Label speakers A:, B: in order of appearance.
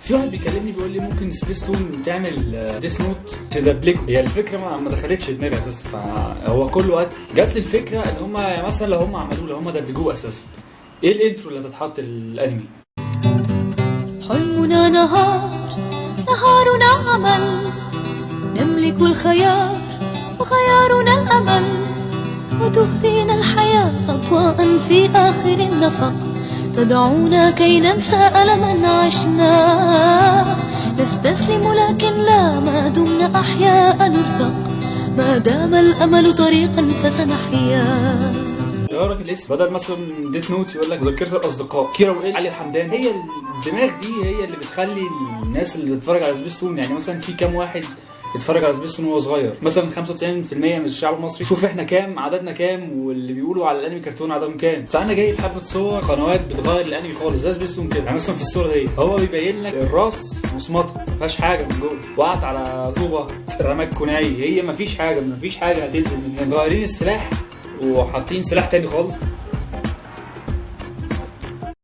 A: في واحد بيكلمني بيقول لي ممكن سبيستون تعمل ديس نوت تدبلكه. هي الفكره ما دخلتش دماغي اساسا، فهو كل وقت جات لي الفكره ان هم يعني مثلا لو هم عملوه، لو هم دبلجوه اساسا، ايه الانترو اللي هتتحط الانمي؟
B: حلمنا نهارنا عمل، نملك الخيار وخيارنا الأمل، وتهدينا الحياة أضواء في آخر النفق، تدعونا كي ننسى ألما عشنا، نستسلم لكن لا، ما دمنا أحياء نرزق، ما دام الأمل طريقا فسنحيا.
A: غيرك الاسم، بدل مثلا ديت نوت يقول لك ذاكرة الأصدقاء، كيرا وإل علي الحمدان. هي الدماغ دي هي اللي بتخلي الناس اللي تتفرج على سبيستون، يعني مثلا في كام واحد يتفرج على سبيستون وهو صغير، مثلا 95% من الشعب المصري. شوف احنا كام، عددنا كام، واللي بيقولوا على الانمي كرتون عددهم كام. فانا جايب حبه صور قنوات بتغير الانمي خالص زي سبيستون كده. يعني مثلا في الصوره دي هو بيبين لك الراس مصمته ما فيهاش حاجه من جوه، وقعت على طوبه رماك كوناي، هي ما فيش حاجه هتنزل من هنا. مغيرين السلاح وحاطين سلاح تاني خالص.